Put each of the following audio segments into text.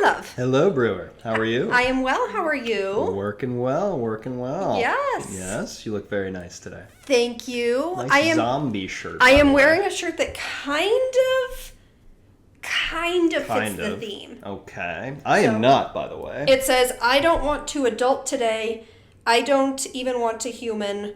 my love. Hello, Brewer. How are you? I am well. How are you? Working well, working well. Yes. Yes, you look very nice today. Thank you. Nice zombie shirt. I am wearing a shirt that kind of fits the theme. Okay. I am not, by the way. It says, I don't want to adult today. I don't even want to human.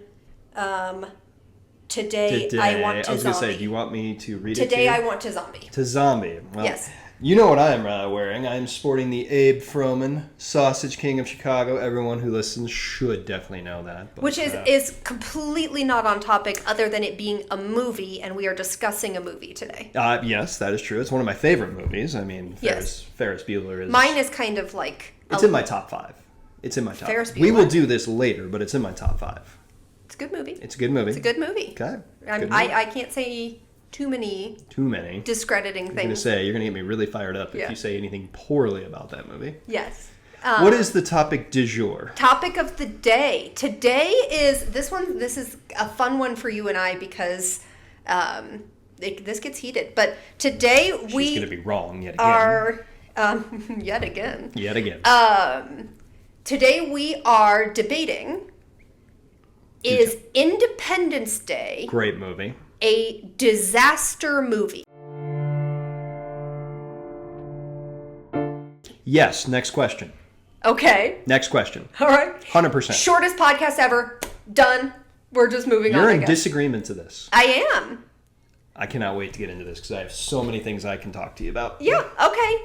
Today I want to zombie. I was going to say, do you want me to read it to you? Today I want to zombie. To zombie. Well, yes. You know what I'm wearing. I'm sporting the Abe Froman Sausage King of Chicago. Everyone who listens should definitely know that. But, which is completely not on topic other than it being a movie, and we are discussing a movie today. Yes, that is true. It's one of my favorite movies. I mean, Ferris Bueller is... Mine is kind of like... It's in my top 5. It's in my top Ferris 5. Bueller? We will do this later, but it's in my top 5. It's a good movie. It's a good movie. It's a good movie. Okay. I can't say too many discrediting things. I'm going to say, you're going to get me really fired up if you say anything poorly about that movie. Yes. What is the topic du jour? Topic of the day. Today is this one. This is a fun one for you and I because this gets heated. But today She's going to be wrong yet again. Are yet again. Yet again. Today we are debating: is Independence Day great movie a disaster movie? Yes. Next question. Okay. Next question. All right. 100%. Shortest podcast ever. Done. We're just moving on. You're in disagreement to this. I am. I cannot wait to get into this because I have so many things I can talk to you about. Yeah. Okay.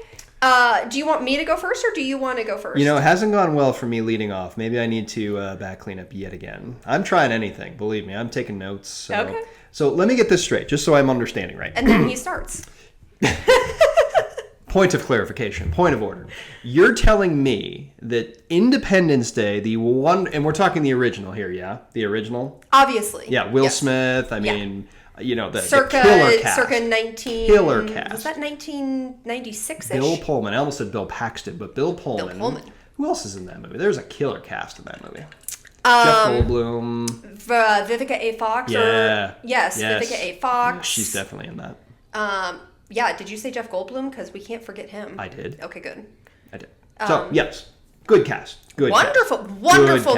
Do you want me to go first or do you want to go first? You know, it hasn't gone well for me leading off. Maybe I need to back clean up yet again. I'm trying anything. Believe me. I'm taking notes. So. Okay. So let me get this straight, just so I'm understanding right. And then he starts. Point of clarification, point of order. You're telling me that Independence Day, the one, and we're talking the original here, yeah? The original? Obviously. Yeah, Will Smith, I mean, you know, the killer cast. Circa 19... Killer cast. Was that 1996-ish? Bill Pullman. I almost said Bill Paxton, but Bill Pullman. Who else is in that movie? There's a killer cast in that movie. Jeff Goldblum. Vivica A. Fox? Yes, Vivica A. Fox. She's definitely in that. Yeah, did you say Jeff Goldblum? Because we can't forget him. I did. Okay, good. I did. So, yes. Good cast. Wonderful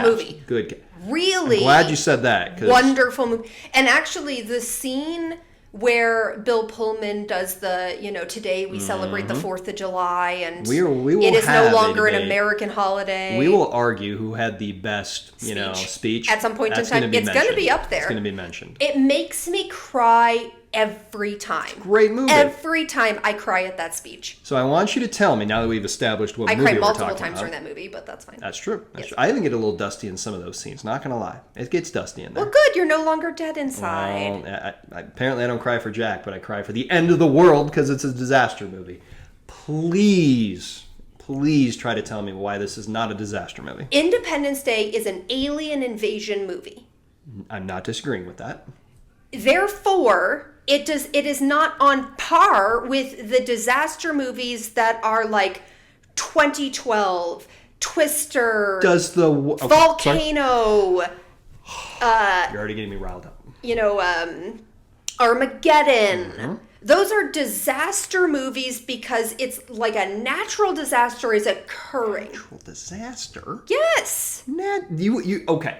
movie. Good cast. Really? I'm glad you said that. Wonderful movie. And actually, the scene where Bill Pullman does the, today we celebrate the 4th of July, and we will it is no longer an American holiday. We will argue who had the best, speech. At some point in time. It's going to be up there. It's going to be mentioned. It makes me cry every time. It's a great movie. Every time I cry at that speech. So I want you to tell me, now that we've established what movie we're talking about. I cried multiple times during that movie, but that's fine. That's true. I even get a little dusty in some of those scenes, not going to lie. It gets dusty in there. Well, good. You're no longer dead inside. Well, apparently I don't cry for Jack, but I cry for the end of the world because it's a disaster movie. Please try to tell me why this is not a disaster movie. Independence Day is an alien invasion movie. I'm not disagreeing with that. Therefore, it is not on par with the disaster movies that are like 2012, Twister, Volcano. You're already getting me riled up. Armageddon. Mm-hmm. Those are disaster movies because it's like a natural disaster is occurring. Natural disaster? Yes. Okay.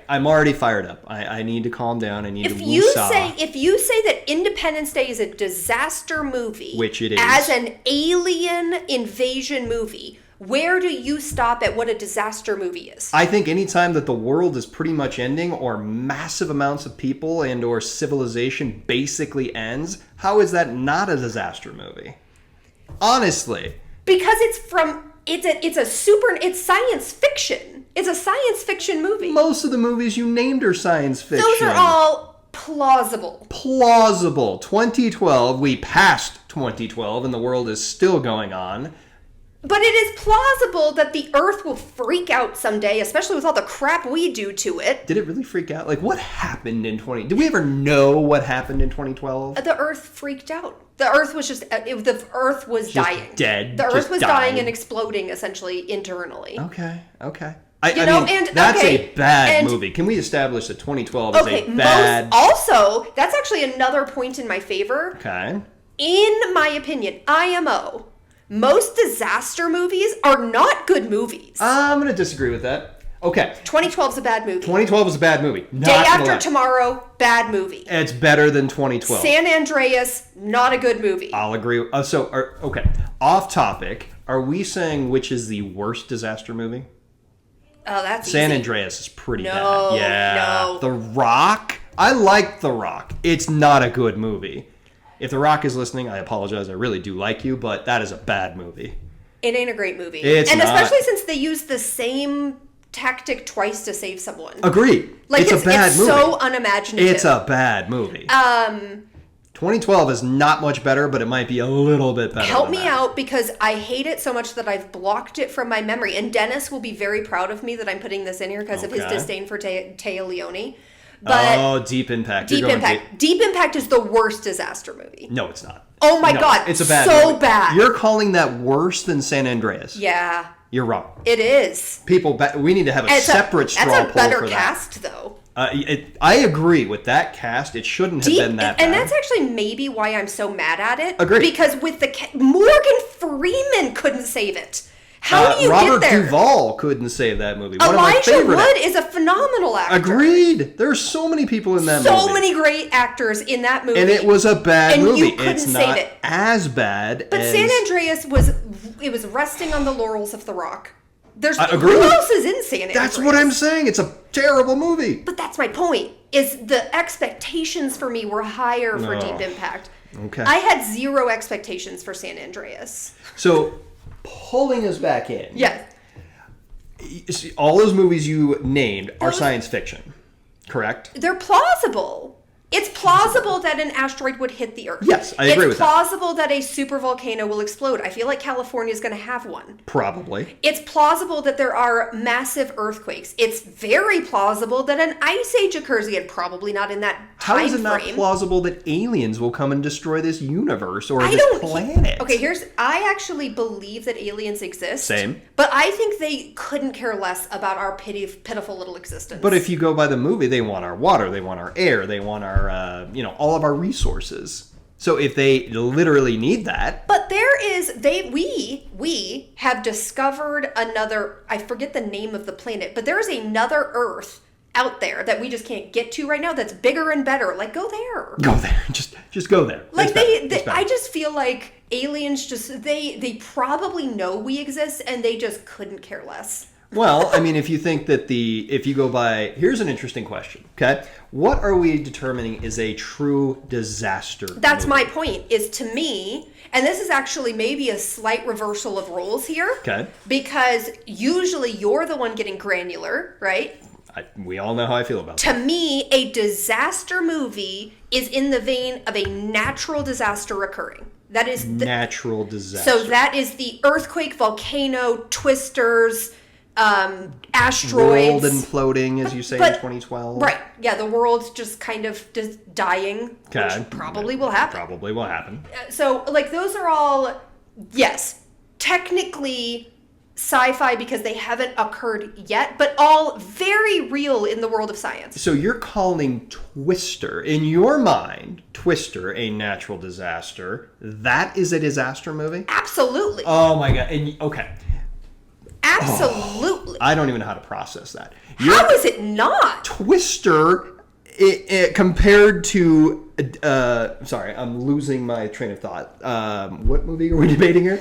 I'm already fired up. I need to calm down. I need to woosah. If you say that Independence Day is a disaster movie, which it is, as an alien invasion movie, where do you stop at what a disaster movie is? I think anytime that the world is pretty much ending or massive amounts of people and or civilization basically ends, how is that not a disaster movie? Honestly. Because it's science fiction. It's a science fiction movie. Most of the movies you named are science fiction. Those are all plausible. 2012, we passed 2012 and the world is still going on. But it is plausible that the Earth will freak out someday, especially with all the crap we do to it. Did it really freak out? Like, what happened in Did we ever know what happened in 2012? The Earth freaked out. The Earth was the Earth was dying. Dead. The Earth was dying and exploding, essentially, internally. Okay. That's a bad movie. Can we establish that 2012 is a bad... Also, that's actually another point in my favor. Okay. In my opinion, IMO... Most disaster movies are not good movies. I'm going to disagree with that. Okay. 2012 is a bad movie. 2012 is a bad movie. Day After Tomorrow, bad movie. It's better than 2012. San Andreas, not a good movie. I'll agree. Okay. Off topic, are we saying which is the worst disaster movie? Oh, that's San easy. Andreas is pretty bad. No. Yeah. The Rock? I like The Rock. It's not a good movie. If The Rock is listening, I apologize. I really do like you, but that is a bad movie. It ain't a great movie. It's not. Especially since they use the same tactic twice to save someone. Agreed. Like it's a bad movie. So unimaginative. It's a bad movie. 2012 is not much better, but it might be a little bit better. Help me out, because I hate it so much that I've blocked it from my memory. And Dennis will be very proud of me that I'm putting this in here because of his disdain for Taya Leone. But Deep Impact. Deep Impact. Deep Impact is the worst disaster movie. No, it's not. Oh my God. It's a bad so movie. bad. You're calling that worse than San Andreas. Yeah. You're wrong. It is. People, we need to have a separate straw poll for that. That's a better cast, though. I agree with that cast. It shouldn't have been that bad. And that's actually maybe why I'm so mad at it. Agreed. Because with Morgan Freeman couldn't save it. How do you Robert get there? Duvall couldn't save that movie. One Elijah of my favorite Wood is a phenomenal actor. Agreed. There are so many people in that movie. So many great actors in that movie. And it was a bad and movie. You couldn't it's save not it. as bad But as... San Andreas was resting on the laurels of The Rock. Agreed. Who else is in San Andreas? That's what I'm saying. It's a terrible movie. But that's my point. Is the expectations for me were higher for Deep Impact. Okay. I had zero expectations for San Andreas. So, pulling us back in. Yes. All those movies you named are science fiction, correct? They're plausible. It's plausible that an asteroid would hit the Earth. Yes, I agree with that. It's plausible that a supervolcano will explode. I feel like California is going to have one. Probably. It's plausible that there are massive earthquakes. It's very plausible that an ice age occurs again. Probably not in that time How is it not frame. plausible that aliens will come and destroy this universe or this planet? Okay, I actually believe that aliens exist. Same. But I think they couldn't care less about our pitiful little existence. But if you go by the movie, they want our water, they want our air, they want our, all of our resources. So if they literally need that. But we have discovered another, I forget the name of the planet, but there is another Earth out there that we just can't get to right now that's bigger and better. Like, go there. Go there. Just go there. Like, I just feel like aliens they probably know we exist and they just couldn't care less. Well, I mean, if you think that if you go by, here's an interesting question, okay? What are we determining is a true disaster That's movie? my point, is to me, and this is actually maybe a slight reversal of roles here. Okay. Because usually you're the one getting granular, right? We all know how I feel about that. To me, a disaster movie is in the vein of a natural disaster occurring. That is natural disaster. So that is the earthquake, volcano, twisters, asteroids. World imploding, as you say, in 2012. Right. Yeah, the world's just kind of just dying, Okay. which probably will happen. Probably will happen. So, like, those are all, yes, technically sci-fi because they haven't occurred yet, but all very real in the world of science. So you're calling Twister, in your mind, Twister, a natural disaster. That is a disaster movie? Absolutely. Oh my God. Okay. Absolutely. I don't even know how to process that. How is it not? Twister, compared to... sorry, I'm losing my train of thought. What movie are we debating here?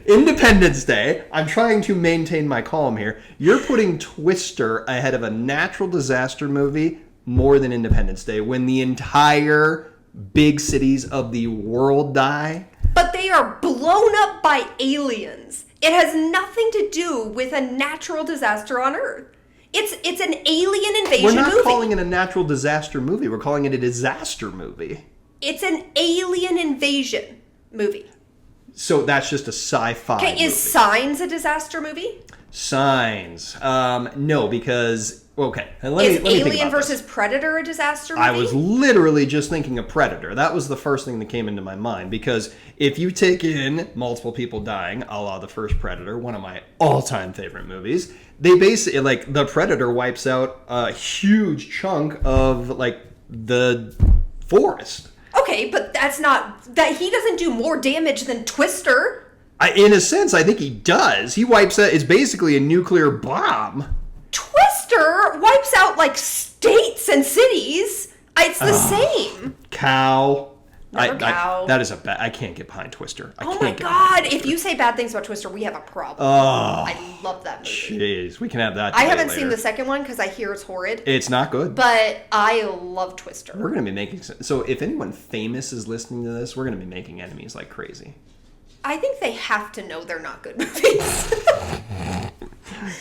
Independence Day. I'm trying to maintain my calm here. You're putting Twister ahead of a natural disaster movie more than Independence Day when the entire big cities of the world die. But they are blown up by aliens. It has nothing to do with a natural disaster on Earth. It's an alien invasion movie. We're not calling it a natural disaster movie. We're calling it a disaster movie. It's an alien invasion movie. So that's just a sci-fi movie. Okay, is Signs a disaster movie? Signs. No, because... Okay, let me think Alien about versus this. Predator a disaster movie? I was literally just thinking of Predator. That was the first thing that came into my mind. Because if you take in multiple people dying, a la the first Predator, one of my all-time favorite movies, they basically, like, the Predator wipes out a huge chunk of, like, the forest. Okay, but that's not... that he doesn't do more damage than Twister. In a sense, I think he does. He wipes out. It's basically a nuclear bomb. Twister wipes out like states and cities. It's the same. Cow. Cow. That is a bad. I can't get behind Twister. Oh my God! If you say bad things about Twister, we have a problem. I love that movie. Jeez, we can have that. I haven't later. seen the second one because I hear it's horrid. It's not good. But I love Twister. We're gonna be making. So if anyone famous is listening to this, we're gonna be making enemies like crazy. I think they have to know they're not good movies.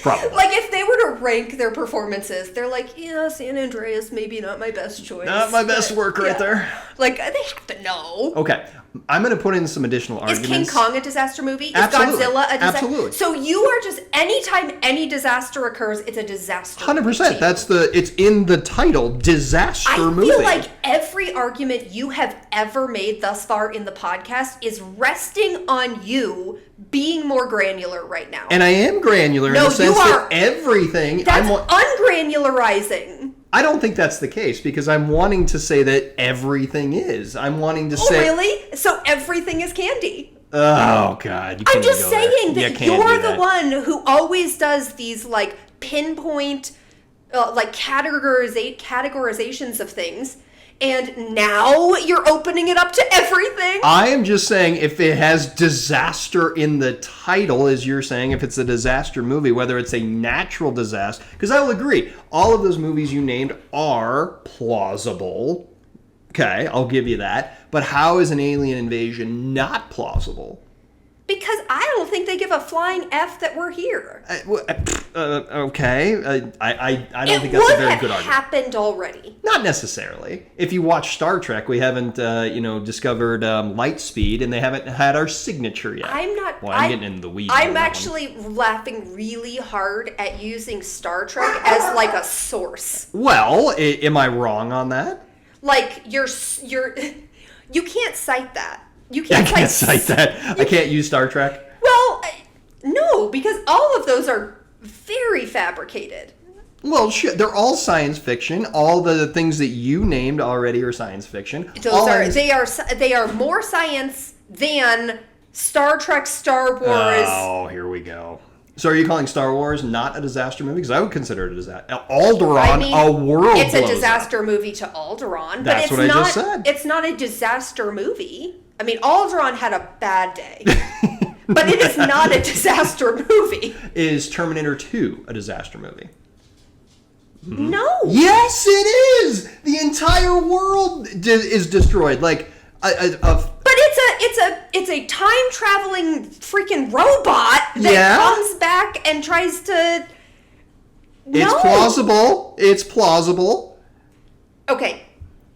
Probably. Like, if they were to rank their performances, they're like, yeah, San Andreas, maybe not my best choice. Not my best work right there. Like, they have to know. Okay. I'm going to put in some additional arguments. Is King Kong a disaster movie? Absolutely. Is Godzilla a disaster? Absolutely. So you are just, anytime any disaster occurs, it's a disaster 100%. It's in the title, disaster movie. I feel like every argument you have ever made thus far in the podcast is resting on you being more granular right now. And I am granular in the sense that everything... That's ungranularizing. I don't think that's the case because I'm wanting to say that everything is. I'm wanting to say... Oh, really? So everything is candy? Oh, God. I'm just saying that you're the one who always does these, like, pinpoint, like, categorizations of things. And now you're opening it up to everything? I am just saying if it has disaster in the title, as you're saying, if it's a disaster movie, whether it's a natural disaster, because I will agree, all of those movies you named are plausible. Okay, I'll give you that. But how is an alien invasion not plausible? Because I don't think they give a flying F that we're here. Okay. I don't think that's a very good argument. It would have happened already. Not necessarily. If you watch Star Trek, we haven't, discovered light speed, and they haven't had our signature yet. I'm not... Well, I'm getting into the weeds. I'm actually laughing really hard at using Star Trek as, like, a source. Well, am I wrong on that? Like, you can't cite that. I can't cite that. I can't use Star Trek? Well, no, because all of those are very fabricated. Well, shit, they're all science fiction. All the things that you named already are science fiction. They are more science than Star Trek, Star Wars. Oh, here we go. So are you calling Star Wars not a disaster movie? Because I would consider it a disaster. Alderaan, a world It's a blows disaster up. Movie to Alderaan. That's but what I just said. It's not a disaster movie. I mean, Alderaan had a bad day. But it is not a disaster movie. Is Terminator 2 a disaster movie? Mm-hmm. No. Yes, it is! The entire world is destroyed. Like, But it's a time traveling freaking robot that comes back and tries to. No. It's plausible. Okay,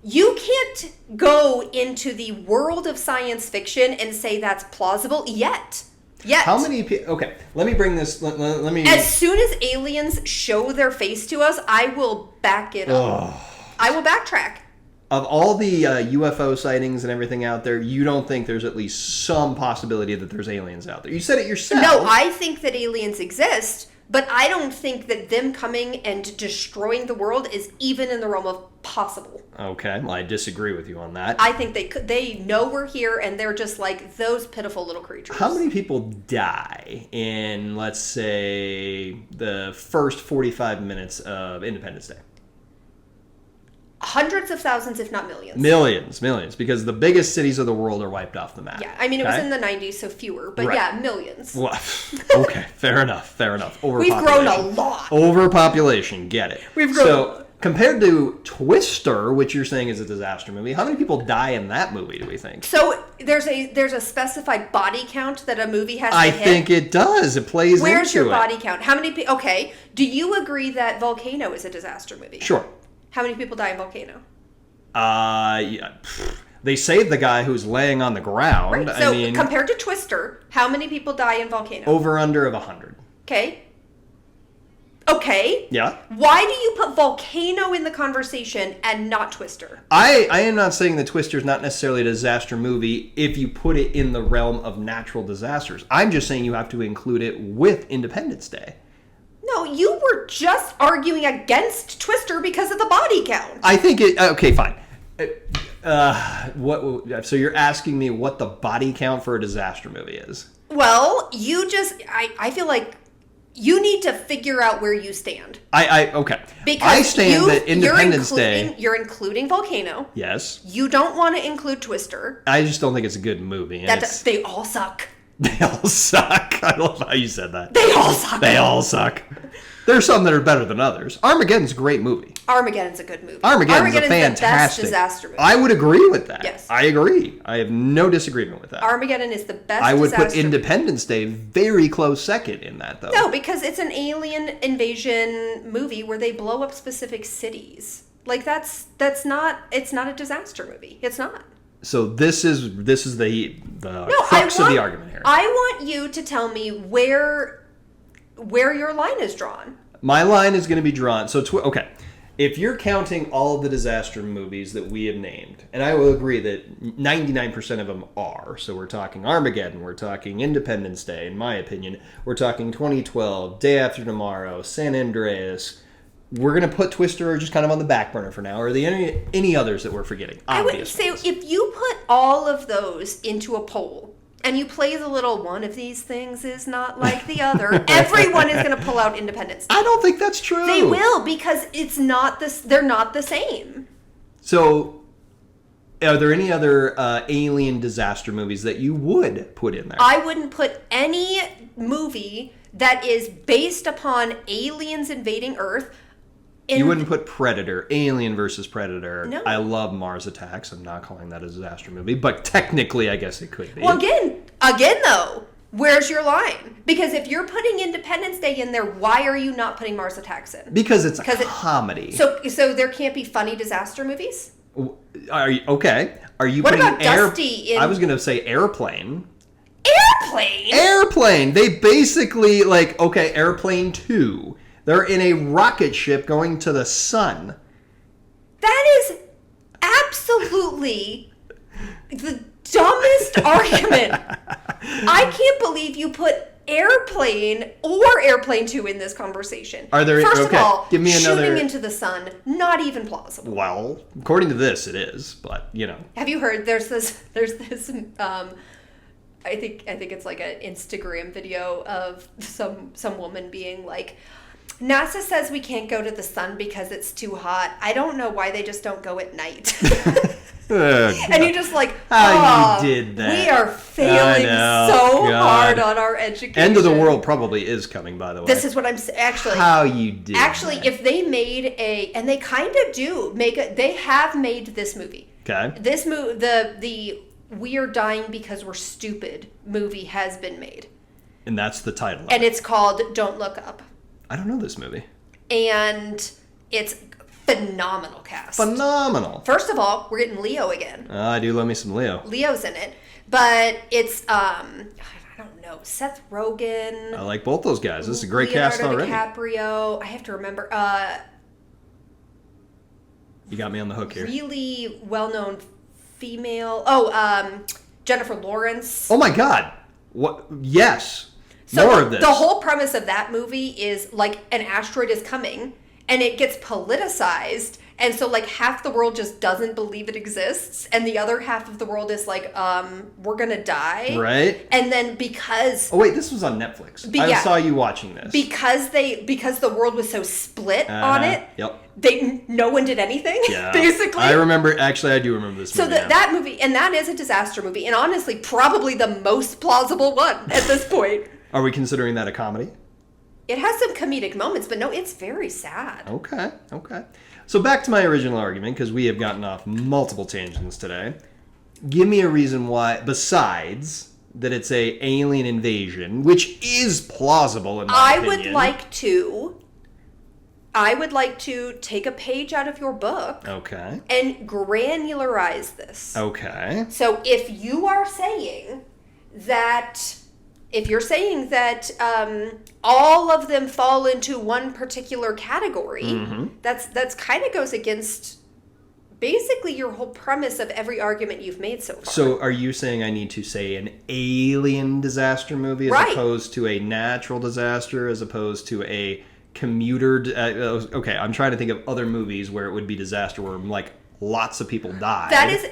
you can't go into the world of science fiction and say that's plausible yet. How many people... Okay, let me bring this... Let me... As soon as aliens show their face to us, I will back it up. I will backtrack. Of all the UFO sightings and everything out there, you don't think there's at least some possibility that there's aliens out there? You said it yourself. No, I think that aliens exist, but I don't think that them coming and destroying the world is even in the realm of possible. Okay, well, I disagree with you on that. I think they know we're here, and they're just like those pitiful little creatures. How many people die in, let's say, the first 45 minutes of Independence Day? Hundreds of thousands, if not millions. Millions, because the biggest cities of the world are wiped off the map. Yeah, I mean, it was in the 90s, so fewer, but yeah, millions. Well, okay, fair enough. We've grown a lot. Overpopulation, get it. We've grown a lot. Compared to Twister, which you're saying is a disaster movie, how many people die in that movie, do we think? So there's a specified body count that a movie has to hit? I think it does. It plays into it. Where's your body count? How many people... Okay, do you agree that Volcano is a disaster movie? Sure. How many people die in Volcano? Yeah. They saved the guy who's laying on the ground. Right. So compared to Twister, how many people die in Volcano? Over under of 100. Okay. Yeah. Why do you put Volcano in the conversation and not Twister? I am not saying that Twister's not necessarily a disaster movie if you put it in the realm of natural disasters. I'm just saying you have to include it with Independence Day. No, you were just arguing against Twister because of the body count. I think it... Okay, fine. So you're asking me what the body count for a disaster movie is? Well, I feel like you need to figure out where you stand. Okay. Because I stand that Independence Day. You're including Volcano. Yes. You don't want to include Twister. I just don't think it's a good movie. They all suck. They all suck. I love how you said that. They all suck. They all suck. There's some that are better than others. Armageddon's a great movie. Armageddon's a good movie. Armageddon's a fantastic. The best disaster movie. I would agree with that. Yes. I agree. I have no disagreement with that. Armageddon is the best I would put disaster Independence Day very close second in that, though. No, because it's an alien invasion movie where they blow up specific cities. Like it's not a disaster movie. It's not. So this is the crux of the argument here. I want you to tell me where your line is drawn. My line is going to be drawn. So, okay. If you're counting all of the disaster movies that we have named, and I will agree that 99% of them are. So we're talking Armageddon, we're talking Independence Day, in my opinion. We're talking 2012, Day After Tomorrow, San Andreas. We're going to put Twister just kind of on the back burner for now. Or are there any others that we're forgetting? I would say if you put all of those into a poll, and you play the little one of these things is not like the other, everyone is going to pull out Independence Day. I don't think that's true. They will, because it's not this. They're not the same. So, are there any other alien disaster movies that you would put in there? I wouldn't put any movie that is based upon aliens invading Earth. You wouldn't put Predator, Alien versus Predator. No. I love Mars Attacks. I'm not calling that a disaster movie, but technically I guess it could be. Well, again though, where's your line? Because if you're putting Independence Day in there, why are you not putting Mars Attacks in? Because it's a comedy. So there can't be funny disaster movies? Are you okay? Are you what putting about Dusty in... I was going to say Airplane. Airplane? Airplane! They basically, Airplane 2. They're in a rocket ship going to the sun. That is absolutely the dumbest argument. I can't believe you put Airplane or Airplane 2 in this conversation. First of all, give me another... shooting into the sun, not even plausible. Well, according to this, it is, but, you know. Have you heard, there's this I think it's like an Instagram video of some woman being like, NASA says we can't go to the sun because it's too hot. I don't know why they just don't go at night. And you're just like, you did that. We are failing so hard on our education. End of the world probably is coming, by the way. This is what I'm actually. How you did. Actually, if they made and they kind of do they have made this movie. Okay. This movie, the "We Are Dying Because We're Stupid" movie has been made. And that's the title. And it's called "Don't Look Up." I don't know this movie. And it's phenomenal cast. Phenomenal. First of all, we're getting Leo again. I do love me some Leo. Leo's in it. But it's, I don't know, Seth Rogen. I like both those guys. This is a great cast already. DiCaprio. I have to remember. You got me on the hook here. Really well-known female. Jennifer Lawrence. Oh my God. What? Yes. So more of this. The whole premise of that movie is like an asteroid is coming and it gets politicized. And so like half the world just doesn't believe it exists. And the other half of the world is like, we're going to die. Right. And then because... Oh wait, this was on Netflix. I saw you watching this. Because the world was so split on it. Yep. No one did anything, yeah. Basically. I do remember this movie. So that movie, and that is a disaster movie. And honestly, probably the most plausible one at this point. Are we considering that a comedy? It has some comedic moments, but no, it's very sad. Okay. So back to my original argument, because we have gotten off multiple tangents today. Give me a reason why, besides that it's a alien invasion, which is plausible in my opinion. I would like to take a page out of your book. Okay. And granularize this. Okay. So if you're saying that all of them fall into one particular category, mm-hmm. that's kind of goes against basically your whole premise of every argument you've made so far. So are you saying I need to say an alien disaster movie as opposed to a natural disaster, as opposed to a commuter? Okay, I'm trying to think of other movies where it would be disaster, where like lots of people die. That is...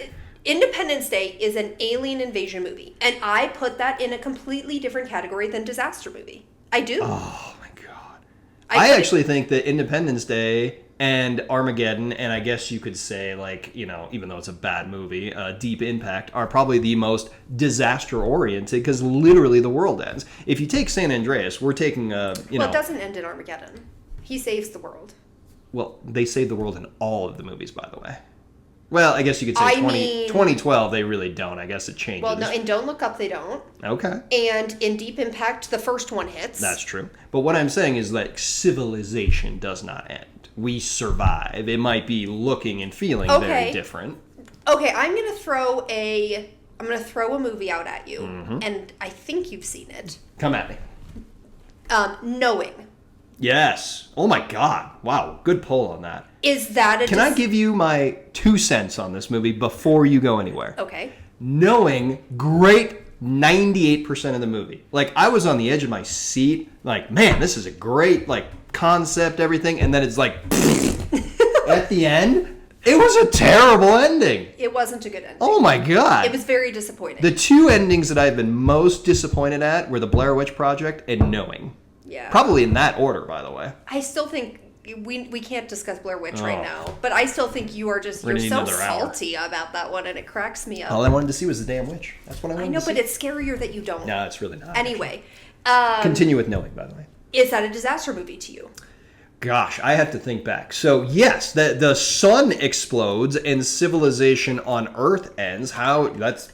Independence Day is an alien invasion movie, and I put that in a completely different category than disaster movie. I do. Oh my god. I actually think that Independence Day and Armageddon, and I guess you could say, like, you know, even though it's a bad movie, Deep Impact, are probably the most disaster-oriented, because literally the world ends. If you take San Andreas, we're taking, Well, it doesn't end in Armageddon. He saves the world. Well, they save the world in all of the movies, by the way. Well, I guess you could say 2012, they really don't. I guess it changes. Well, no, in Don't Look Up, they don't. Okay. And in Deep Impact, the first one hits. That's true. But what I'm saying is that civilization does not end. We survive. It might be looking and feeling very different. Okay, I'm gonna throw a movie out at you, and I think you've seen it. Come at me. Knowing. Yes. Oh my God. Wow. Good pull on that. Is that a... Can I give you my 2 cents on this movie before you go anywhere? Okay. Knowing, great 98% of the movie. Like, I was on the edge of my seat. Like, man, this is a great, like, concept, everything. And then it's like, at the end, it was a terrible ending. It wasn't a good ending. Oh my God. It was very disappointing. The 2 endings that I've been most disappointed at were the Blair Witch Project and Knowing. Yeah. Probably in that order, by the way. I still think we can't discuss Blair Witch right now, but I still think you're so salty about that one, and it cracks me up. All I wanted to see was the damn witch. That's what I wanted to see. I know, but it's scarier that you don't. No, it's really not. Anyway. Continue with Knowing, by the way. Is that a disaster movie to you? Gosh, I have to think back. So, yes, the sun explodes and civilization on Earth ends. That's...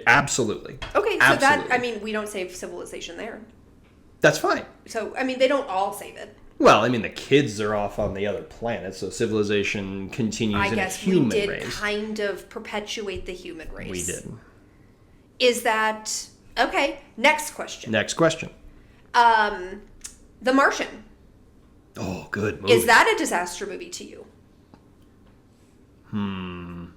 Absolutely. Okay, so that... I mean, we don't save civilization there. That's fine. So, I mean, they don't all save it. Well, I mean, the kids are off on the other planet, so civilization continues in a human race. I guess we did kind of perpetuate the human race. We did. Is that... Okay, next question. Next question. The Martian. Oh, good movie. Is that a disaster movie to you? No,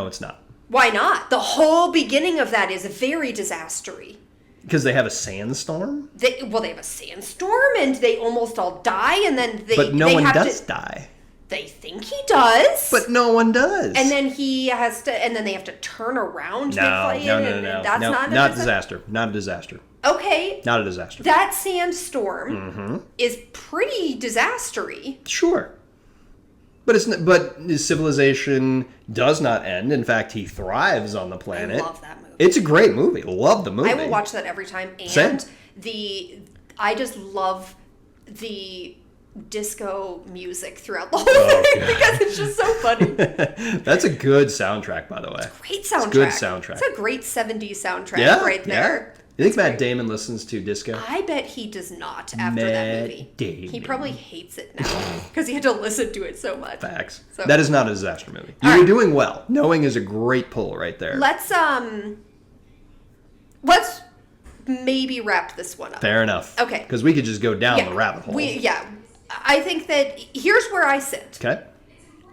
it's not. Why not? The whole beginning of that is very disastery. Because they have a sandstorm? They have a sandstorm, and they almost all die, and then But no one does die. They think he does. But no one does. And then he has to, and then they have to turn around. No. That's not a disaster. Not a disaster. Okay. Not a disaster. That sandstorm is pretty disastery. Sure. But his civilization does not end. In fact, he thrives on the planet. I love that movie. It's a great movie. Love the movie. I will watch that every time. And Same. I just love the disco music throughout the whole thing because it's just so funny. That's a good soundtrack, by the way. It's a great soundtrack. It's a good soundtrack. It's a great 70s soundtrack right there. Yeah. You think Matt Damon listens to disco? I bet he does not after that movie. Damon. He probably hates it now because he had to listen to it so much. Facts. So, that is not a disaster movie. You're doing well. Knowing is a great pull right there. Let's maybe wrap this one up. Fair enough. Okay. Because we could just go down the rabbit hole. I think that here's where I sit. Okay.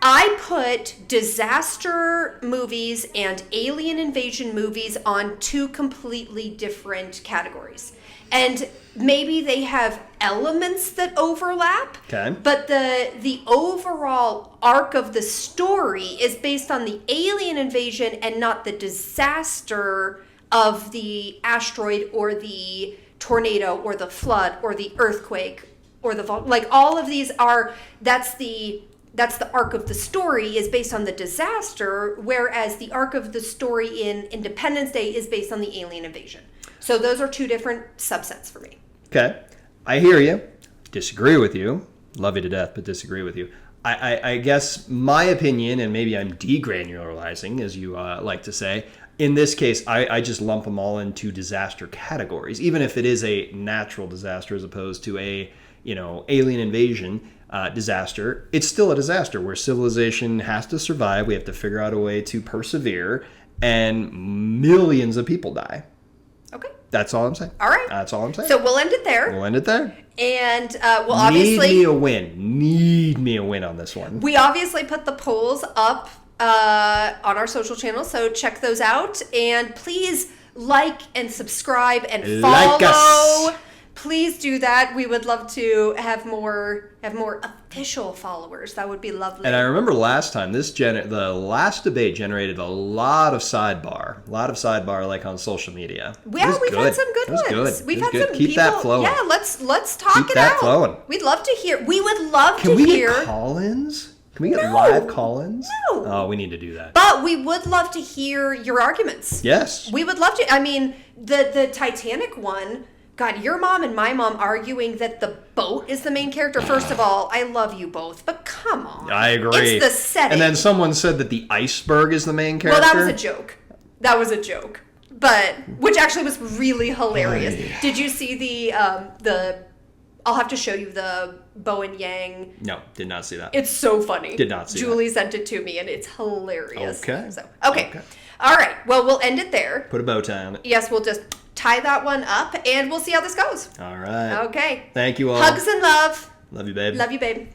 I put disaster movies and alien invasion movies on 2 completely different categories. And maybe they have elements that overlap. Okay. But the overall arc of the story is based on the alien invasion and not the disaster of the asteroid or the tornado or the flood or the earthquake or the like. All of these are that's the arc of the story is based on the disaster, whereas the arc of the story in Independence Day is based on the alien invasion. So those are 2 different subsets for me. Okay. I hear you. Disagree with you. Love you to death, but disagree with you. I guess my opinion, and maybe I'm degranularizing, as you like to say, in this case, I just lump them all into disaster categories, even if it is a natural disaster as opposed to a alien invasion disaster. It's still a disaster where civilization has to survive. We have to figure out a way to persevere, and millions of people die. Okay. That's all I'm saying. All right. That's all I'm saying. So we'll end it there. And we'll obviously... Need me a win on this one. We obviously put the polls up on our social channels, so check those out. And please like and subscribe and follow Please do that. We would love to have more official followers. That would be lovely. And I remember last time, the last debate generated a lot of sidebar. Like on social media. Yeah, we've had some good ones. Good. We've had some Keep people. that flowing. Yeah, let's talk Keep it that out. flowing. We'd love to hear. We would love Can to we hear. get call-ins? Can we get No. live call-ins? No. Oh, we need to do that. But we would love to hear your arguments. Yes. We would love to. I mean, the Titanic one. God, your mom and my mom arguing that the boat is the main character. First of all, I love you both, but come on. I agree. It's the setting. And then someone said that the iceberg is the main character. Well, that was a joke. But which actually was really hilarious. Oh, yeah. Did you see the I'll have to show you the Bo and Yang. No, did not see that. It's so funny. Did not see Julie sent it to me, and it's hilarious. Okay. So, okay. All right. Well, we'll end it there. Put a bow tie on it. Yes, we'll just tie that one up, and we'll see how this goes. All right. Okay. Thank you all. Hugs and love. Love you, babe. Love you, babe.